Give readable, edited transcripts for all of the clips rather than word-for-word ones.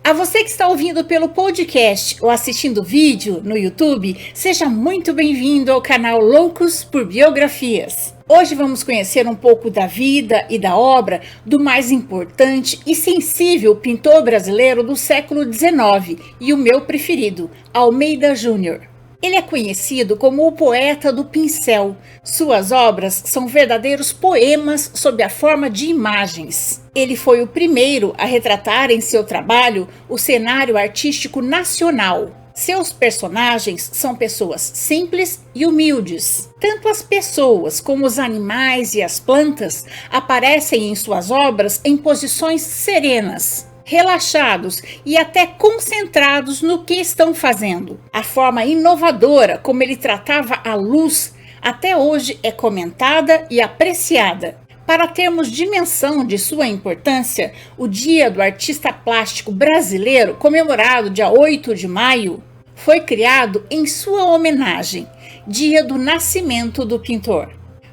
A você que está ouvindo pelo podcast ou assistindo vídeo no YouTube, seja muito bem-vindo ao canal Loucos por Biografias. Hoje vamos conhecer um pouco da vida e da obra do mais importante e sensível pintor brasileiro do século XIX e o meu preferido, Almeida Júnior. Ele é conhecido como o poeta do pincel. Suas obras são verdadeiros poemas sob a forma de imagens. Ele foi o primeiro a retratar em seu trabalho o cenário artístico nacional. Seus personagens são pessoas simples e humildes. Tanto as pessoas como os animais e as plantas aparecem em suas obras em posições serenas, relaxados e até concentrados no que estão fazendo. A forma inovadora como ele tratava a luz até hoje é comentada e apreciada. Para termos dimensão de sua importância, o Dia do Artista Plástico Brasileiro, comemorado dia 8 de maio, foi criado em sua homenagem, dia do nascimento do pintor.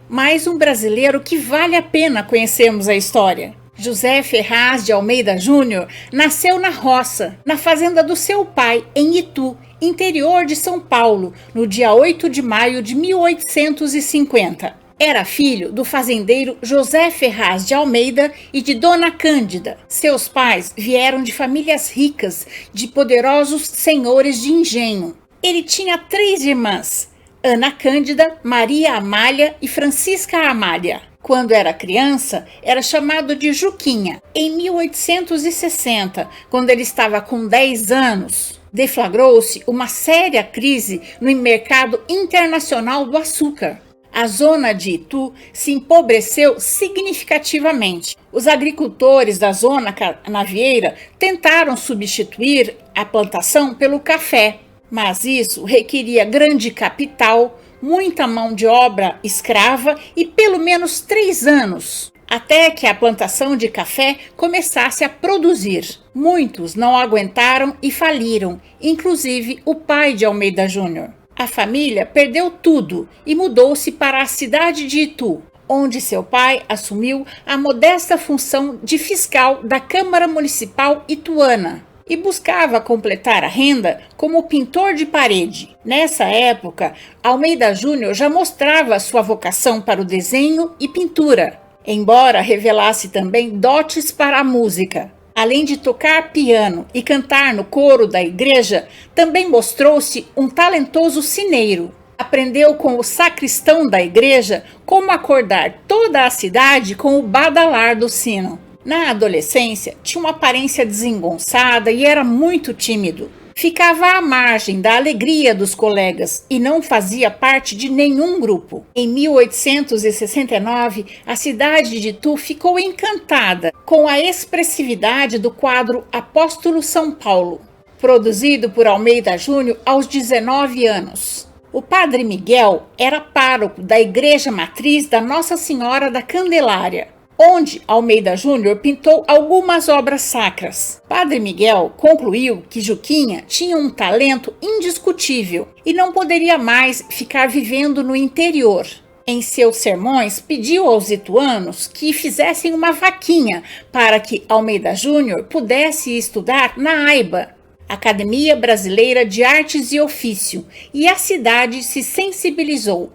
Mais um brasileiro que vale a pena conhecermos a história. José Ferraz de Almeida Júnior nasceu na roça, na fazenda do seu pai, em Itu, interior de São Paulo, no dia 8 de maio de 1850. Era filho do fazendeiro José Ferraz de Almeida e de Dona Cândida. Seus pais vieram de famílias ricas, de poderosos senhores de engenho. Ele tinha 3 irmãs, Ana Cândida, Maria Amália e Francisca Amália. Quando era criança, era chamado de Juquinha. Em 1860, quando ele estava com 10 anos, deflagrou-se uma séria crise no mercado internacional do açúcar. A zona de Itu se empobreceu significativamente. Os agricultores da zona canavieira tentaram substituir a plantação pelo café, mas isso requeria grande capital, muita mão de obra escrava e pelo menos 3 anos, até que a plantação de café começasse a produzir. Muitos não aguentaram e faliram, inclusive o pai de Almeida Júnior. A família perdeu tudo e mudou-se para a cidade de Itu, onde seu pai assumiu a modesta função de fiscal da Câmara Municipal ituana e buscava completar a renda como pintor de parede. Nessa época, Almeida Júnior já mostrava sua vocação para o desenho e pintura, embora revelasse também dotes para a música. Além de tocar piano e cantar no coro da igreja, também mostrou-se um talentoso sineiro. Aprendeu com o sacristão da igreja como acordar toda a cidade com o badalar do sino. Na adolescência, tinha uma aparência desengonçada e era muito tímido. Ficava à margem da alegria dos colegas e não fazia parte de nenhum grupo. Em 1869, a cidade de Itu ficou encantada com a expressividade do quadro Apóstolo São Paulo, produzido por Almeida Júnior aos 19 anos. O padre Miguel era pároco da igreja matriz da Nossa Senhora da Candelária, onde Almeida Júnior pintou algumas obras sacras. Padre Miguel concluiu que Juquinha tinha um talento indiscutível e não poderia mais ficar vivendo no interior. Em seus sermões, pediu aos ituanos que fizessem uma vaquinha para que Almeida Júnior pudesse estudar na AIBA, Academia Brasileira de Artes e Ofício, e a cidade se sensibilizou.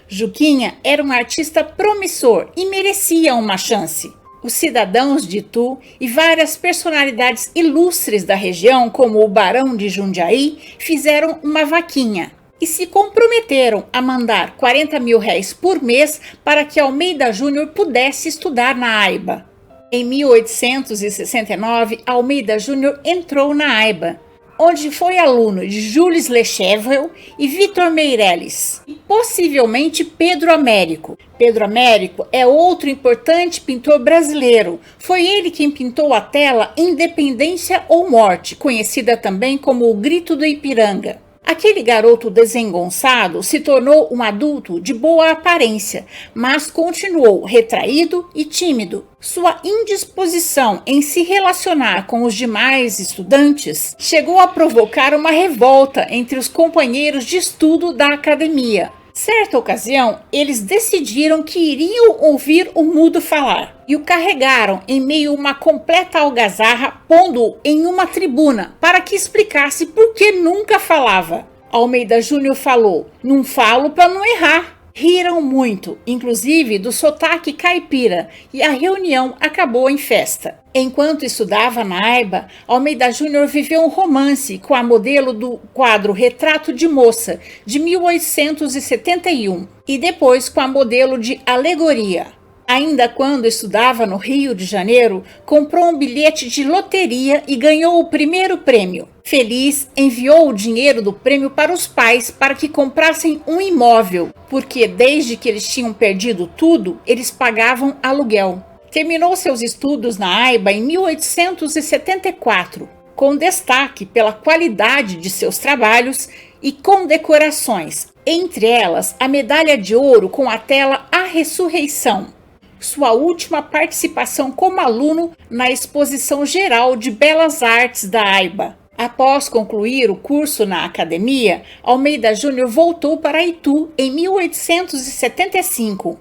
Juquinha era um artista promissor e merecia uma chance. Os cidadãos de Itu e várias personalidades ilustres da região, como o Barão de Jundiaí, fizeram uma vaquinha e se comprometeram a mandar R$40 mil por mês para que Almeida Júnior pudesse estudar na AIBA. Em 1869, Almeida Júnior entrou na AIBA, onde foi aluno de Jules Lechevre e Vitor Meirelles, e possivelmente Pedro Américo. Pedro Américo é outro importante pintor brasileiro. Foi ele quem pintou a tela Independência ou Morte, conhecida também como O Grito do Ipiranga. Aquele garoto desengonçado se tornou um adulto de boa aparência, mas continuou retraído e tímido. Sua indisposição em se relacionar com os demais estudantes chegou a provocar uma revolta entre os companheiros de estudo da academia. Certa ocasião, eles decidiram que iriam ouvir o mudo falar e o carregaram em meio a uma completa algazarra, pondo-o em uma tribuna para que explicasse por que nunca falava. Almeida Júnior falou: "Não falo para não errar." Riram muito, inclusive do sotaque caipira, e a reunião acabou em festa. Enquanto estudava na AIBA, Almeida Júnior viveu um romance com a modelo do quadro Retrato de Moça, de 1871, e depois com a modelo de Alegoria. Ainda quando estudava no Rio de Janeiro, comprou um bilhete de loteria e ganhou o primeiro prêmio. Feliz, enviou o dinheiro do prêmio para os pais para que comprassem um imóvel, porque desde que eles tinham perdido tudo, eles pagavam aluguel. Terminou seus estudos na AIBA em 1874, com destaque pela qualidade de seus trabalhos e condecorações, entre elas a medalha de ouro com a tela A Ressurreição. Sua última participação como aluno na Exposição Geral de Belas Artes da AIBA. Após concluir o curso na academia, Almeida Júnior voltou para Itu em 1875,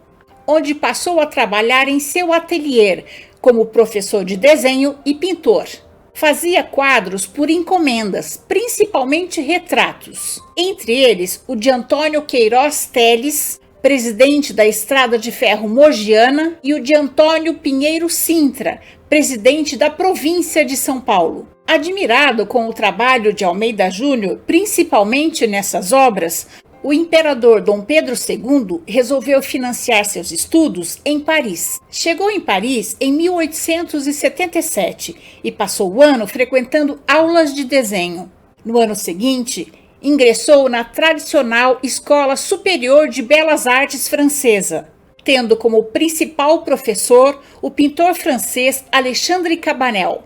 onde passou a trabalhar em seu ateliê como professor de desenho e pintor. Fazia quadros por encomendas, principalmente retratos, entre eles o de Antônio Queiroz Teles, presidente da Estrada de Ferro Mogiana, e o de Antônio Pinheiro Sintra, presidente da província de São Paulo. Admirado com o trabalho de Almeida Júnior, principalmente nessas obras, o imperador Dom Pedro II resolveu financiar seus estudos em Paris. Chegou em Paris em 1877 e passou o ano frequentando aulas de desenho. No ano seguinte, ingressou na tradicional Escola Superior de Belas Artes Francesa, tendo como principal professor o pintor francês Alexandre Cabanel,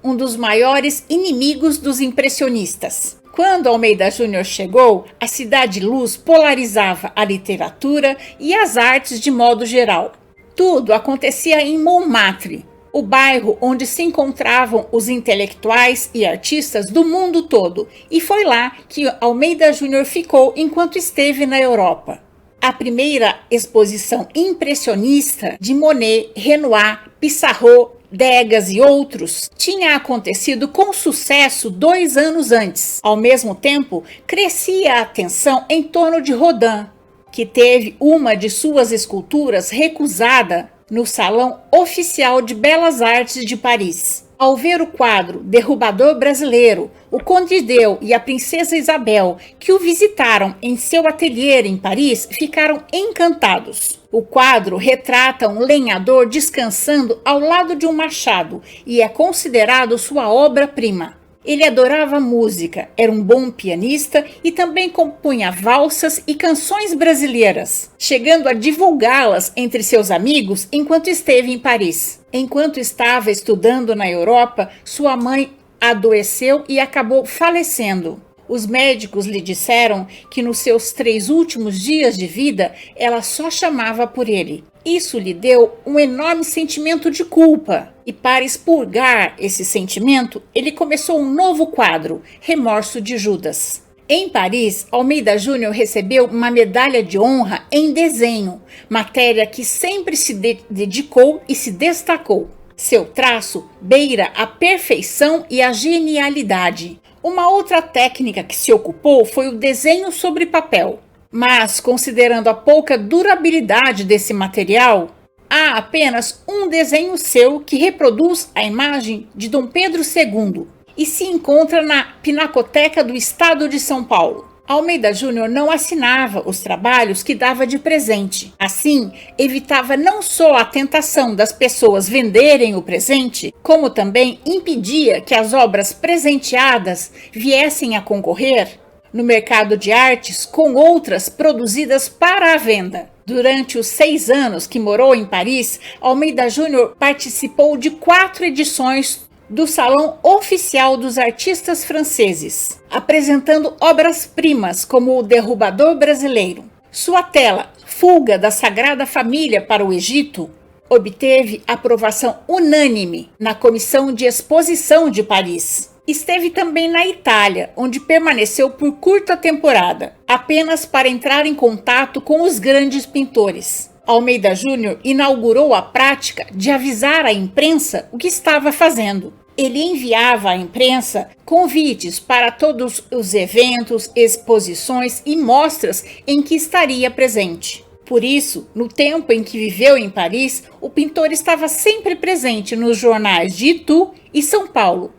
um dos maiores inimigos dos impressionistas. Quando Almeida Júnior chegou, a Cidade Luz polarizava a literatura e as artes de modo geral. Tudo acontecia em Montmartre, o bairro onde se encontravam os intelectuais e artistas do mundo todo, e foi lá que Almeida Júnior ficou enquanto esteve na Europa. A primeira exposição impressionista de Monet, Renoir, Pissarro, Degas e outros tinha acontecido com sucesso 2 anos antes. Ao mesmo tempo, crescia a atenção em torno de Rodin, que teve uma de suas esculturas recusada no Salão Oficial de Belas Artes de Paris. Ao ver o quadro Derrubador Brasileiro, o Conde Deu e a Princesa Isabel, que o visitaram em seu ateliê em Paris, ficaram encantados. O quadro retrata um lenhador descansando ao lado de um machado e é considerado sua obra-prima. Ele adorava música, era um bom pianista e também compunha valsas e canções brasileiras, chegando a divulgá-las entre seus amigos enquanto esteve em Paris. Enquanto estava estudando na Europa, sua mãe adoeceu e acabou falecendo. Os médicos lhe disseram que nos seus 3 últimos dias de vida, ela só chamava por ele. Isso lhe deu um enorme sentimento de culpa. E para expurgar esse sentimento, ele começou um novo quadro, Remorso de Judas. Em Paris, Almeida Júnior recebeu uma medalha de honra em desenho, matéria que sempre se dedicou e se destacou. Seu traço beira a perfeição e a genialidade. Uma outra técnica que se ocupou foi o desenho sobre papel. Mas, considerando a pouca durabilidade desse material, há apenas um desenho seu que reproduz a imagem de Dom Pedro II e se encontra na Pinacoteca do Estado de São Paulo. Almeida Júnior não assinava os trabalhos que dava de presente. Assim, evitava não só a tentação das pessoas venderem o presente, como também impedia que as obras presenteadas viessem a concorrer no mercado de artes com outras produzidas para a venda. Durante os 6 anos que morou em Paris, Almeida Júnior participou de 4 edições do Salão Oficial dos Artistas Franceses, apresentando obras-primas como o Derrubador Brasileiro. Sua tela, Fuga da Sagrada Família para o Egito, obteve aprovação unânime na Comissão de Exposição de Paris. Esteve também na Itália, onde permaneceu por curta temporada, apenas para entrar em contato com os grandes pintores. Almeida Júnior inaugurou a prática de avisar à imprensa o que estava fazendo. Ele enviava à imprensa convites para todos os eventos, exposições e mostras em que estaria presente. Por isso, no tempo em que viveu em Paris, o pintor estava sempre presente nos jornais de Itu e São Paulo,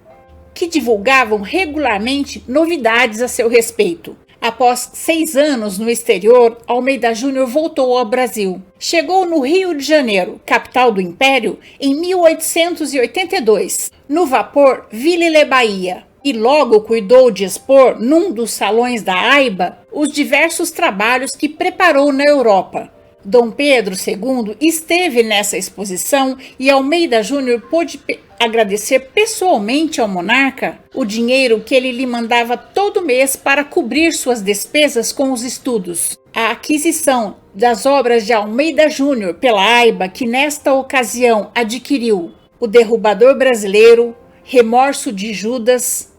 que divulgavam regularmente novidades a seu respeito. Após 6 anos no exterior, Almeida Júnior voltou ao Brasil. Chegou no Rio de Janeiro, capital do Império, em 1882, no vapor Ville Bahia, e logo cuidou de expor num dos salões da AIBA os diversos trabalhos que preparou na Europa. Dom Pedro II esteve nessa exposição e Almeida Júnior pôde agradecer pessoalmente ao monarca o dinheiro que ele lhe mandava todo mês para cobrir suas despesas com os estudos. A aquisição das obras de Almeida Júnior pela AIBA, que nesta ocasião adquiriu O Derrubador Brasileiro, Remorso de Judas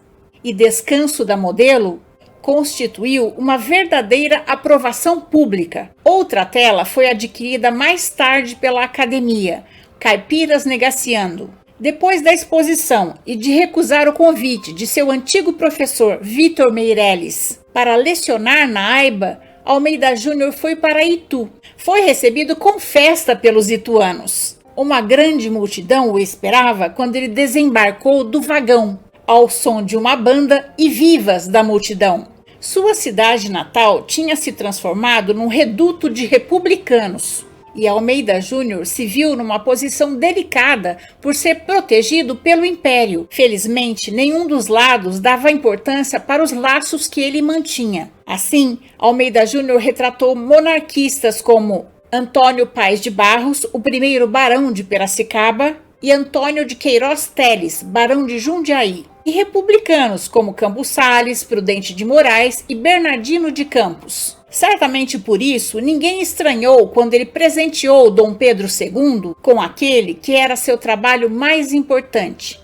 e Descanso da Modelo, constituiu uma verdadeira aprovação pública. Outra tela foi adquirida mais tarde pela Academia, Caipiras Negaciando. Depois da exposição e de recusar o convite de seu antigo professor Vitor Meirelles para lecionar na AIBA, Almeida Júnior foi para Itu. Foi recebido com festa pelos ituanos. Uma grande multidão o esperava quando ele desembarcou do vagão, ao som de uma banda e vivas da multidão. Sua cidade natal tinha se transformado num reduto de republicanos, e Almeida Júnior se viu numa posição delicada por ser protegido pelo Império. Felizmente, nenhum dos lados dava importância para os laços que ele mantinha. Assim, Almeida Júnior retratou monarquistas como Antônio Paes de Barros, o primeiro barão de Piracicaba, e Antônio de Queiroz Teles, barão de Jundiaí, e republicanos como Campos Sales, Prudente de Moraes e Bernardino de Campos. Certamente por isso, ninguém estranhou quando ele presenteou Dom Pedro II com aquele que era seu trabalho mais importante,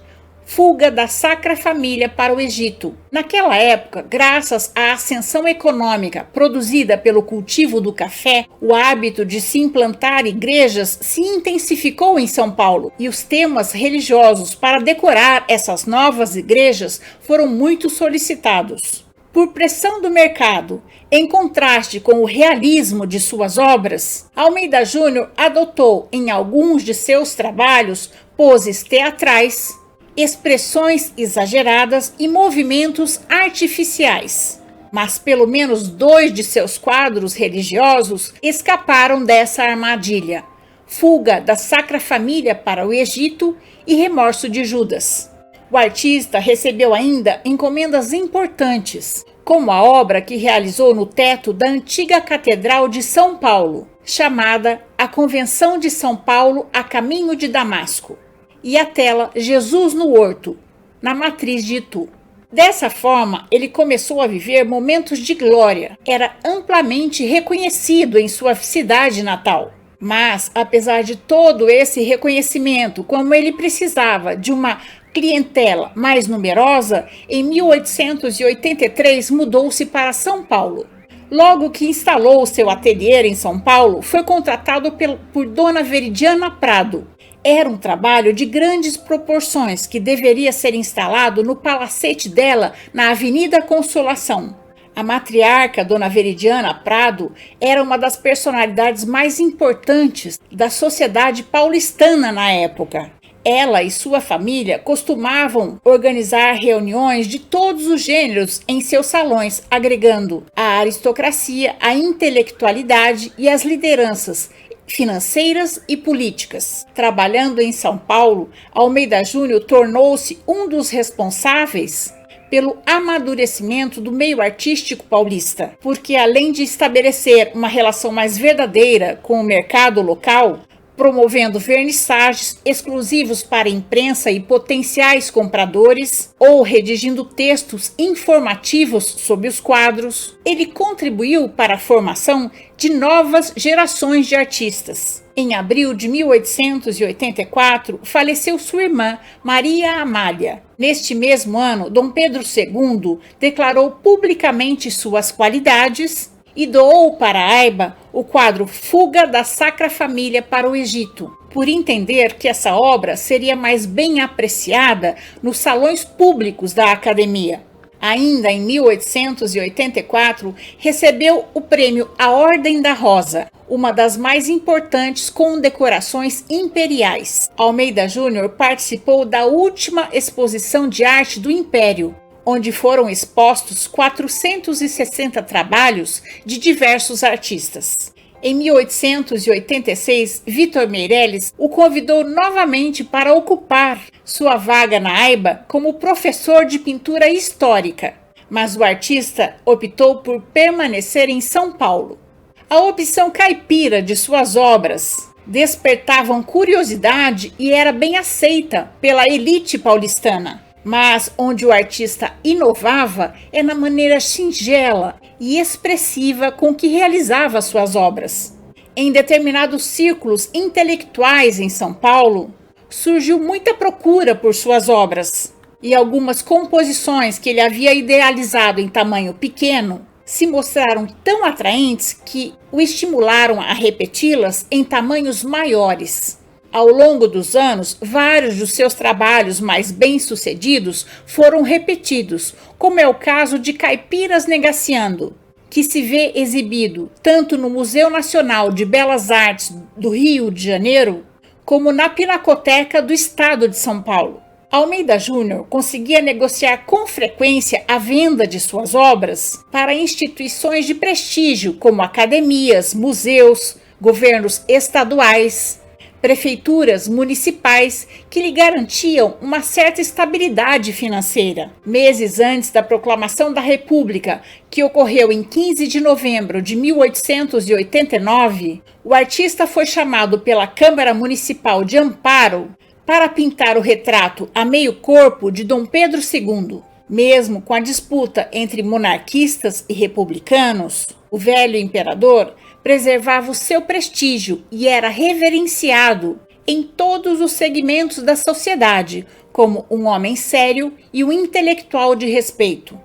Fuga da Sacra Família para o Egito. Naquela época, graças à ascensão econômica produzida pelo cultivo do café, o hábito de se implantar igrejas se intensificou em São Paulo e os temas religiosos para decorar essas novas igrejas foram muito solicitados. Por pressão do mercado, em contraste com o realismo de suas obras, Almeida Júnior adotou em alguns de seus trabalhos poses teatrais, expressões exageradas e movimentos artificiais. Mas pelo menos 2 de seus quadros religiosos escaparam dessa armadilha: Fuga da Sacra Família para o Egito e Remorso de Judas. O artista recebeu ainda encomendas importantes, como a obra que realizou no teto da antiga Catedral de São Paulo, chamada A Convenção de São Paulo a Caminho de Damasco, e a tela Jesus no Horto, na matriz de Itu. Dessa forma, ele começou a viver momentos de glória. Era amplamente reconhecido em sua cidade natal. Mas, apesar de todo esse reconhecimento, como ele precisava de uma clientela mais numerosa, em 1883 mudou-se para São Paulo. Logo que instalou seu ateliê em São Paulo, foi contratado por Dona Veridiana Prado. Era um trabalho de grandes proporções que deveria ser instalado no palacete dela na Avenida Consolação. A matriarca Dona Veridiana Prado era uma das personalidades mais importantes da sociedade paulistana na época. Ela e sua família costumavam organizar reuniões de todos os gêneros em seus salões, agregando a aristocracia, a intelectualidade e as lideranças financeiras e políticas. Trabalhando em São Paulo, Almeida Júnior tornou-se um dos responsáveis pelo amadurecimento do meio artístico paulista, porque além de estabelecer uma relação mais verdadeira com o mercado local, promovendo vernissagens exclusivos para a imprensa e potenciais compradores, ou redigindo textos informativos sobre os quadros, ele contribuiu para a formação de novas gerações de artistas. Em abril de 1884, faleceu sua irmã, Maria Amália, Neste mesmo ano, Dom Pedro II declarou publicamente suas qualidades e doou para Aiba o quadro Fuga da Sacra Família para o Egito, por entender que essa obra seria mais bem apreciada nos salões públicos da Academia. Ainda em 1884, recebeu o prêmio A Ordem da Rosa, uma das mais importantes condecorações imperiais. Almeida Júnior participou da última exposição de arte do Império, onde foram expostos 460 trabalhos de diversos artistas. Em 1886, Vitor Meirelles o convidou novamente para ocupar sua vaga na Aiba como professor de pintura histórica, mas o artista optou por permanecer em São Paulo. A opção caipira de suas obras despertavam curiosidade e era bem aceita pela elite paulistana. Mas onde o artista inovava é na maneira singela e expressiva com que realizava suas obras. Em determinados círculos intelectuais em São Paulo, surgiu muita procura por suas obras, e algumas composições que ele havia idealizado em tamanho pequeno se mostraram tão atraentes que o estimularam a repeti-las em tamanhos maiores. Ao longo dos anos, vários dos seus trabalhos mais bem-sucedidos foram repetidos, como é o caso de Caipiras Negaciando, que se vê exibido tanto no Museu Nacional de Belas Artes do Rio de Janeiro, como na Pinacoteca do Estado de São Paulo. Almeida Júnior conseguia negociar com frequência a venda de suas obras para instituições de prestígio, como academias, museus, governos estaduais, prefeituras municipais, que lhe garantiam uma certa estabilidade financeira. Meses antes da proclamação da República, que ocorreu em 15 de novembro de 1889, o artista foi chamado pela Câmara Municipal de Amparo para pintar o retrato a meio corpo de Dom Pedro II. Mesmo com a disputa entre monarquistas e republicanos, o velho imperador preservava o seu prestígio e era reverenciado em todos os segmentos da sociedade como um homem sério e um intelectual de respeito.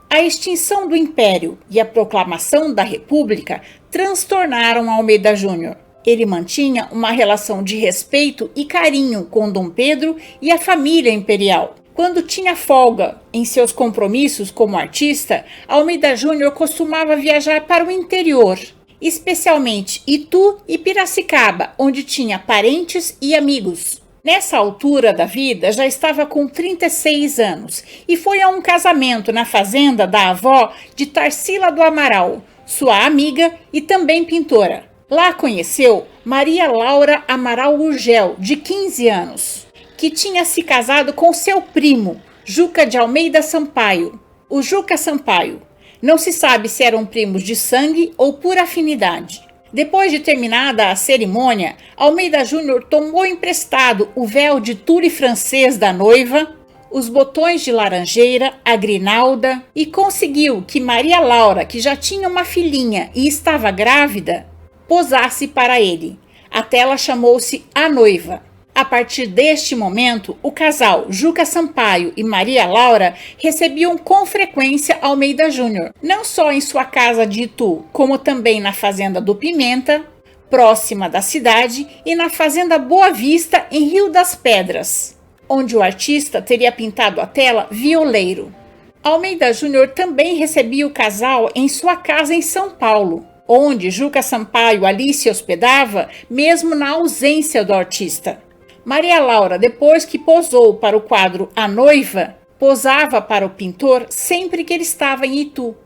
A extinção do Império e a proclamação da República transtornaram Almeida Júnior. Ele mantinha uma relação de respeito e carinho com Dom Pedro e a família imperial. Quando tinha folga em seus compromissos como artista, Almeida Júnior costumava viajar para o interior, especialmente Itu e Piracicaba, onde tinha parentes e amigos. Nessa altura da vida, já estava com 36 anos e foi a um casamento na fazenda da avó de Tarsila do Amaral, sua amiga e também pintora. Lá conheceu Maria Laura Amaral Gurgel, de 15 anos, que tinha se casado com seu primo, Juca de Almeida Sampaio. O Juca Sampaio. Não se sabe se eram primos de sangue ou por afinidade. Depois de terminada a cerimônia, Almeida Júnior tomou emprestado o véu de tule francês da noiva, os botões de laranjeira, a grinalda e conseguiu que Maria Laura, que já tinha uma filhinha e estava grávida, posasse para ele. A tela chamou-se A Noiva. A partir deste momento, o casal Juca Sampaio e Maria Laura recebiam com frequência Almeida Júnior, não só em sua casa de Itu, como também na fazenda do Pimenta, próxima da cidade, e na fazenda Boa Vista, em Rio das Pedras, onde o artista teria pintado a tela Violeiro. Almeida Júnior também recebia o casal em sua casa em São Paulo, onde Juca Sampaio ali se hospedava, mesmo na ausência do artista. Maria Laura, depois que posou para o quadro A Noiva, posava para o pintor sempre que ele estava em Itu,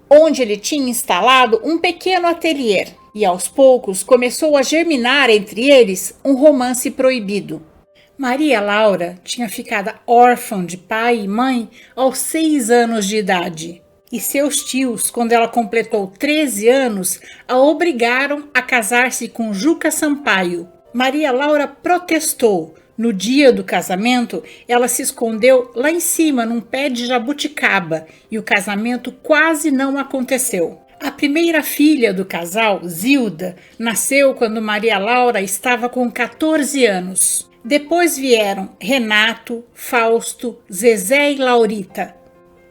onde ele tinha instalado um pequeno ateliê, e aos poucos começou a germinar entre eles um romance proibido. Maria Laura tinha ficado órfã de pai e mãe aos 6 anos de idade, e seus tios, quando ela completou 13 anos, a obrigaram a casar-se com Juca Sampaio. Maria Laura protestou. No dia do casamento, ela se escondeu lá em cima, num pé de jabuticaba, e o casamento quase não aconteceu. A primeira filha do casal, Zilda, nasceu quando Maria Laura estava com 14 anos. Depois vieram Renato, Fausto, Zezé e Laurita.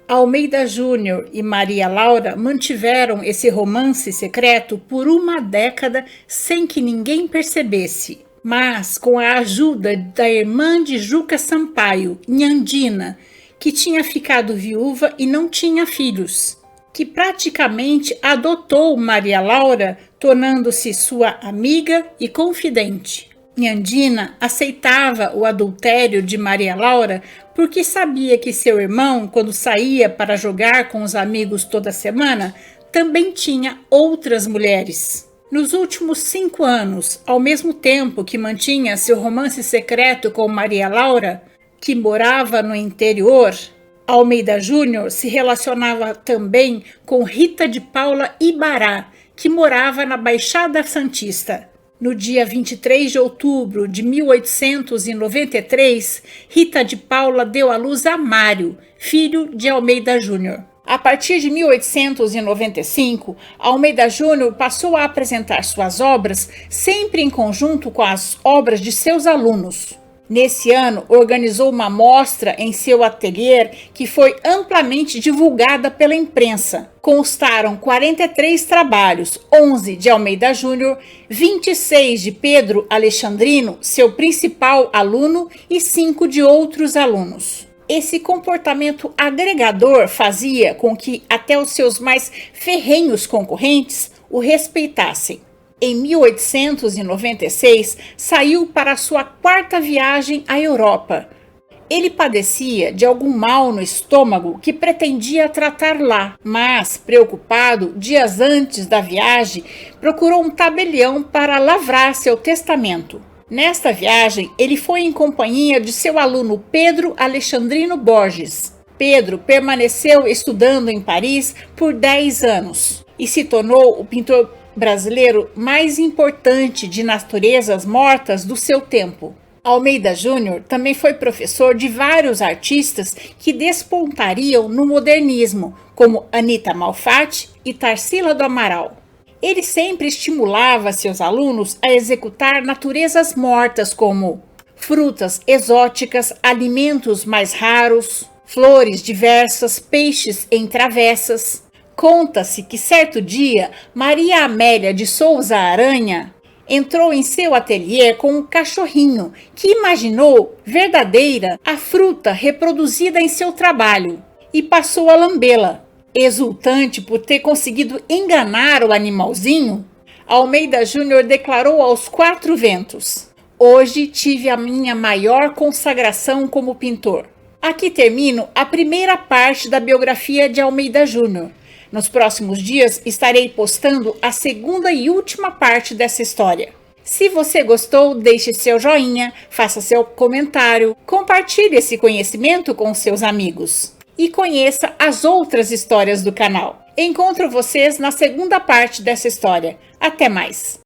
Almeida Júnior e Maria Laura mantiveram esse romance secreto por uma década sem que ninguém percebesse. Mas com a ajuda da irmã de Juca Sampaio, Nhandina, que tinha ficado viúva e não tinha filhos, que praticamente adotou Maria Laura, tornando-se sua amiga e confidente. Nhandina aceitava o adultério de Maria Laura porque sabia que seu irmão, quando saía para jogar com os amigos toda semana, também tinha outras mulheres. Nos últimos 5 anos, ao mesmo tempo que mantinha seu romance secreto com Maria Laura, que morava no interior, Almeida Júnior se relacionava também com Rita de Paula Ibará, que morava na Baixada Santista. No dia 23 de outubro de 1893, Rita de Paula deu à luz a Mário, filho de Almeida Júnior. A partir de 1895, Almeida Júnior passou a apresentar suas obras sempre em conjunto com as obras de seus alunos. Nesse ano, organizou uma mostra em seu ateliê que foi amplamente divulgada pela imprensa. Constaram 43 trabalhos, 11 de Almeida Júnior, 26 de Pedro Alexandrino, seu principal aluno, e 5 de outros alunos. Esse comportamento agregador fazia com que até os seus mais ferrenhos concorrentes o respeitassem. Em 1896, saiu para sua 4ª viagem à Europa. Ele padecia de algum mal no estômago que pretendia tratar lá, mas, preocupado, dias antes da viagem, procurou um tabelião para lavrar seu testamento. Nesta viagem, ele foi em companhia de seu aluno Pedro Alexandrino Borges. Pedro permaneceu estudando em Paris por 10 anos e se tornou o pintor brasileiro mais importante de naturezas mortas do seu tempo. Almeida Júnior também foi professor de vários artistas que despontariam no modernismo, como Anita Malfatti e Tarsila do Amaral. Ele sempre estimulava seus alunos a executar naturezas mortas como frutas exóticas, alimentos mais raros, flores diversas, peixes em travessas. Conta-se que certo dia, Maria Amélia de Souza Aranha entrou em seu ateliê com um cachorrinho que imaginou verdadeira a fruta reproduzida em seu trabalho e passou a lambê-la. Exultante por ter conseguido enganar o animalzinho, Almeida Júnior declarou aos 4 ventos: "Hoje tive a minha maior consagração como pintor." Aqui termino a primeira parte da biografia de Almeida Júnior. Nos próximos dias estarei postando a segunda e última parte dessa história. Se você gostou, deixe seu joinha, faça seu comentário, compartilhe esse conhecimento com seus amigos e conheça as outras histórias do canal. Encontro vocês na segunda parte dessa história. Até mais!